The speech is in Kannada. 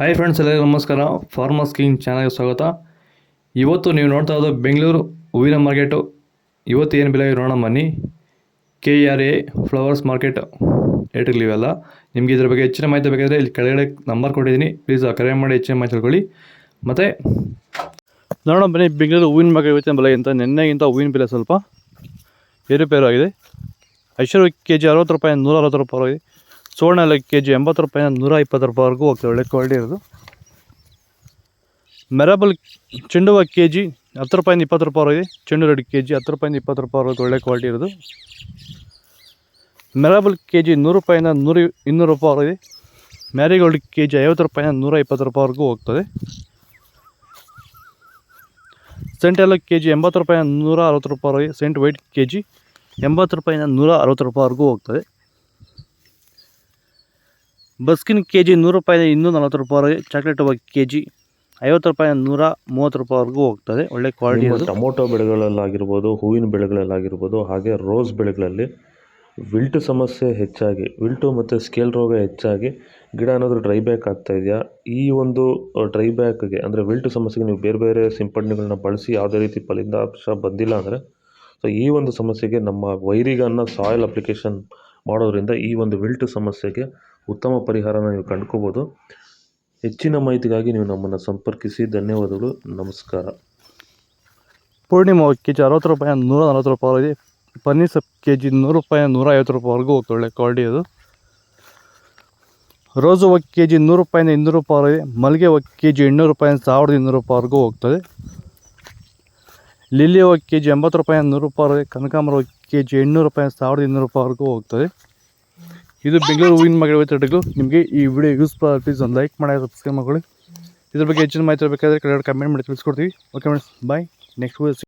ಹಾಯ್ ಫ್ರೆಂಡ್ಸ್, ಎಲ್ಲರಿಗೂ ನಮಸ್ಕಾರ. ಫಾರ್ಮರ್ಸ್ ಕಿಂಗ್ ಚಾನಲ್ಗೆ ಸ್ವಾಗತ. ಇವತ್ತು ನೀವು ನೋಡ್ತಾ ಇರೋದು ಬೆಂಗಳೂರು ಹೂವಿನ ಮಾರ್ಕೆಟು. ಇವತ್ತು ಏನು ಬೆಲೆ ನೋಡೋಣ ಬನ್ನಿ. KRA ಫ್ಲವರ್ಸ್ ಮಾರ್ಕೆಟ್ ರೇಟ್ಗಳಿವೆಲ್ಲ. ನಿಮಗೆ ಇದ್ರ ಬಗ್ಗೆ ಹೆಚ್ಚಿನ ಮಾಹಿತಿ ಬೇಕಾದರೆ ಇಲ್ಲಿ ಕೆಳಗಡೆ ನಂಬರ್ ಕೊಟ್ಟಿದ್ದೀನಿ, ಪ್ಲೀಸ್ ಕರೆ ಮಾಡಿ ಹೆಚ್ಚಿನ ಮಾಹಿತಿ ತಿಳ್ಕೊಳ್ಳಿ. ಮತ್ತು ನೋಡೋಣ ಬನ್ನಿ, ಬೆಂಗಳೂರು ಹೂವಿನ ಮಾರ್ಕೆಟ್ ಇವತ್ತಿನ ಬೆಲೆ ಅಂತ ನಿನ್ನೆಗಿಂತ ಹೂವಿನ ಬೆಲೆ ಸ್ವಲ್ಪ ಏರುಪೇರು ಆಗಿದೆ. ಐಶ್ವರ್ಯ KG 60 ರೂಪಾಯಿ 160 ರೂಪಾಯಿ ಆಗಿದೆ. ಸುವರ್ಣ ಎಲ್ಲ KG 80 ರೂಪಾಯಿ 120 ರೂಪಾಯಿವರೆಗೂ ಹೋಗ್ತದೆ. ಒಳ್ಳೆ ಕ್ವಾಲಿಟಿ ಇರೋದು. ಮೆರಾಬಲ್ ಚೆಂಡು ಹೂವು KG 10 ರೂಪಾಯಿ 20 ರೂಪಾಯಿ ಆಗಿದೆ. ಚೆಂಡು ರೆಡ್ KG 10 ರೂಪಾಯಿ 20 ರೂಪಾಯಿವರೆಗೂ ಒಳ್ಳೆ ಕ್ವಾಲಿಟಿ ಇರೋದು. ಮೆರಾಬಲ್ KG 100 ರೂಪಾಯಿಂದ 200 ರೂಪಾಯಿ ಆಗಿದೆ. ಮ್ಯಾರಿಗೋಲ್ಡ್ KG 50 ರೂಪಾಯಿ 120 ರೂಪಾಯಿವರೆಗೂ ಹೋಗ್ತದೆ. ಸೆಂಟ್ ಎಲ್ಲ KG 80 ರೂಪಾಯಿ 160 ರೂಪಾಯಿ ಆಗಿದೆ. ಸೆಂಟ್ ವೈಟ್ KG 80 ರೂಪಾಯಿ 160 ರೂಪಾಯಿವರೆಗೂ ಹೋಗ್ತದೆ. ಬಸ್ಕಿನ್ KG 100 ರೂಪಾಯಿ 240 ರೂಪಾಯಿ. ಚಾಕ್ಲೇಟ್ ಹೂವು KG 50 ರೂಪಾಯಿ 130 ರೂಪಾಯಿವರೆಗೂ ಹೋಗ್ತದೆ. ಒಳ್ಳೆ ಕ್ವಾಲಿಟಿ ಇರೋದು. ಟೊಮೊಟೊ ಬೆಳೆಗಳಲ್ಲಾಗಿರ್ಬೋದು, ಹೂವಿನ ಬೆಳೆಗಳಲ್ಲಾಗಿರ್ಬೋದು, ಹಾಗೆ ರೋಸ್ ಬೆಳೆಗಳಲ್ಲಿ ವಿಲ್ಟು ಸಮಸ್ಯೆ ಹೆಚ್ಚಾಗಿ, ವಿಲ್ಟು ಮತ್ತು ಸ್ಕೇಲ್ ರೋಗ ಹೆಚ್ಚಾಗಿ ಗಿಡ ಏನಾದರೂ ಡ್ರೈ ಬ್ಯಾಕ್ ಆಗ್ತಾ ಇದೆಯಾ? ಈ ಒಂದು ಡ್ರೈ ಬ್ಯಾಕ್ಗೆ ಅಂದರೆ ವಿಲ್ಟು ಸಮಸ್ಯೆಗೆ ನೀವು ಬೇರೆ ಬೇರೆ ಸಿಂಪಡಣೆಗಳನ್ನ ಬಳಸಿ ಯಾವುದೇ ರೀತಿ ಫಲಿತಾಂಶ ಬಂದಿಲ್ಲ ಅಂದರೆ, ಸೊ ಈ ಒಂದು ಸಮಸ್ಯೆಗೆ ನಮ್ಮ ವೈರಿಗನ್ನ ಸಾಯಿಲ್ ಅಪ್ಲಿಕೇಶನ್ ಮಾಡೋದ್ರಿಂದ ಈ ಒಂದು ವಿಲ್ಟು ಸಮಸ್ಯೆಗೆ ಉತ್ತಮ ಪರಿಹಾರನ ನೀವು ಕಂಡುಕೋಬೋದು. ಹೆಚ್ಚಿನ ಮಾಹಿತಿಗಾಗಿ ನೀವು ನಮ್ಮನ್ನು ಸಂಪರ್ಕಿಸಿ. ಧನ್ಯವಾದಗಳು, ನಮಸ್ಕಾರ. ಪೂರ್ಣಿಮಾ KG 60 ರೂಪಾಯಿ 140 ರೂಪಾಯಿ ಇದೆ. ಪನ್ನೀರ್ ಸೊಪ್ಪು KG 100 ರೂಪಾಯಿ 150 ರೂಪಾಯಿವರೆಗೂ ಹೋಗ್ತದೆ. ಒಳ್ಳೆ ಕ್ವಾಲಿಟಿ ಅದು. ರೋಸ್ ಹೂವು KG 100 ರೂಪಾಯಿಂದ 200 ರೂಪಾಯಿ ಇದೆ. ಮಲ್ಲಿಗೆ ಹೂವು KG 800 ರೂಪಾಯಿ 1200 ರೂಪಾಯಿವರೆಗೂ ಹೋಗ್ತದೆ. ಲಿಲ್ಲಿ ಹೂವು KG 80 ರೂಪಾಯಿ 100 ರೂಪಾಯಿ ಇದೆ. ಕನಕಾಂಬರ ಹೂವು KG 800 ರೂಪಾಯಿ 1200 ರೂಪಾಯಿವರೆಗೂ ಹೋಗ್ತದೆ. ಇದು ಬೆಂಗಳೂರು ಹೂವಿನ ಮಾರ್ಕೆಟ್ ರೇಟ್ಗಳು. ನಿಮಗೆ ಈ ವಿಡಿಯೋ ಯೂಸ್ಫುಲ್ ಆಗಿ ಪ್ಲೀಸ್ ಒಂದು ಲೈಕ್ ಮಾಡಿ, ಸಬ್ಸ್ಕ್ರೈಬ್ ಮಾಡ್ಕೊಳ್ಳಿ. ಇದ್ರ ಬಗ್ಗೆ ಹೆಚ್ಚಿನ ಮಾಹಿತಿ ಬೇಕಾದರೆ ಕೆಳಗಡೆ ಕಮೆಂಟ್ ಮಾಡಿ ತಿಳಿಸ್ಕೊಡ್ತೀವಿ. Okay friends, bye. Next video